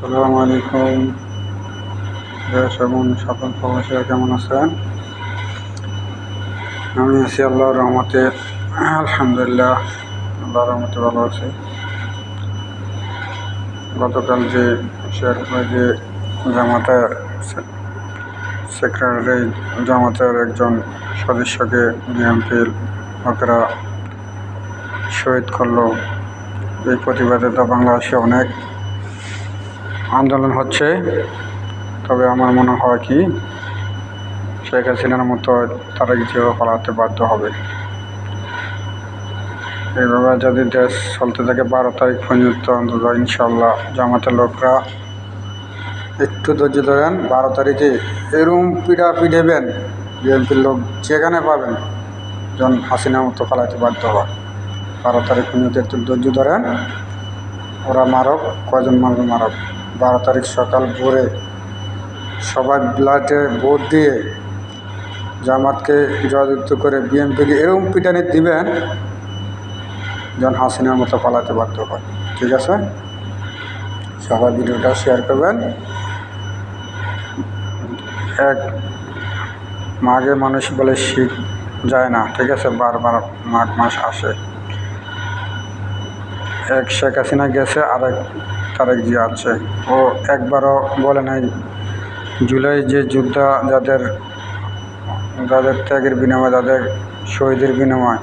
আসসালামু আলাইকুম। দেশ এবং সকল প্রবাসীরা কেমন আছেন? আমি আছি আল্লাহর রহমতে, আলহামদুলিল্লাহ। আল্লাহর রহমতে ভালো আছি। গতকাল যে শেরপুরে যে জামাতের সেক্রেটারি, জামাতের একজন সদস্যকে বিএনপির লোকেরা শহীদ করলো, এই প্রতিবাদে তো বাংলাদেশে অনেক আন্দোলন হচ্ছে। তবে আমার মনে হয় কি, শেখ হাসিনার মতো তারা কিছু পালাতে বাধ্য হবে। এইভাবে যদি দেশ চলতে থাকে 12 তারিখ পর্যন্ত অন্তত ইনশাল্লাহ জামাতের লোকরা একটু ধৈর্য ধরেন। 12 তারিখে এরম পিঠা পিঠেবেন, বিএনপির লোক যেখানে পাবেন যেন হাসিনার মতো পালাতে বাধ্য হয়। 12 তারিখ পর্যন্ত একটু ধৈর্য ধরেন। ওরা মারক, কয়জন মারবে মারক। 12 তারিখ সকাল ভোরে সবাই ব্লাডে ভোট দিয়ে জামাতকে জয়যুক্ত করে বিএনপিকে এরকম পিটানি দিবেন যেন হাসিনার মতো পালাতে বাধ্য হয়। ঠিক আছে, সবাই ভিডিওটা শেয়ার করবেন। এক মাঘে মানুষ বলে শীত যায় না, ঠিক আছে, বারবার মাঘ মাস আসে। এক শেখ হাসিনা গেছে, আরেক তারেক জিয়া আছে। ও একবারও বলে নাই জুলাই যে যোদ্ধা যাদের ত্যাগের বিনিময়ে, যাদের শহীদের বিনিময়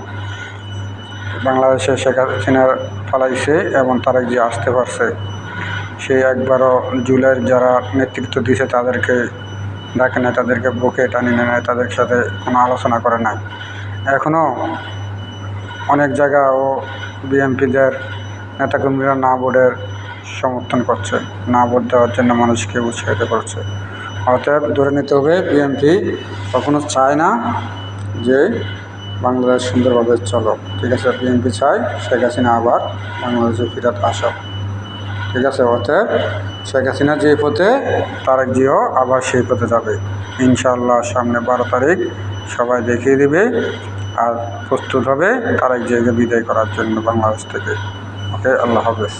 বাংলাদেশে শেখ হাসিনার পালাইছে এবং তারেক জিয়া আসতে পারছে, সেই একবারও জুলাইয়ের যারা নেতৃত্ব দিয়েছে তাদেরকে ডাকে নাই, তাদেরকে বুকে টানি নেয়, তাদের সাথে কোনো আলোচনা করে নাই। এখনও অনেক জায়গা ও বিএনপিদের নেতাকর্মীরা না ভোটের সমর্থন করছে, না ভোট দেওয়ার জন্য মানুষকে উৎসাহিত করছে। অতএব ধরে নিতে হবে, বিএনপি কখনো চায় না যে বাংলাদেশ সুন্দরভাবে চলো। ঠিক আছে, বিএনপি চায় শেখ হাসিনা আবার বাংলাদেশে ফিরত আসো। ঠিক আছে, অতএব শেখ হাসিনা যে পথে, তারেক জিয়াও আবার সেই পথে যাবে ইনশাআল্লাহ। সামনে 12 তারিখ সবাই দেখিয়ে দেবে, আর প্রস্তুত হবে তারেক জিয়াকে বিদায় করার জন্য বাংলাদেশ থেকে। ওকে, আল্লাহ হাফেজ।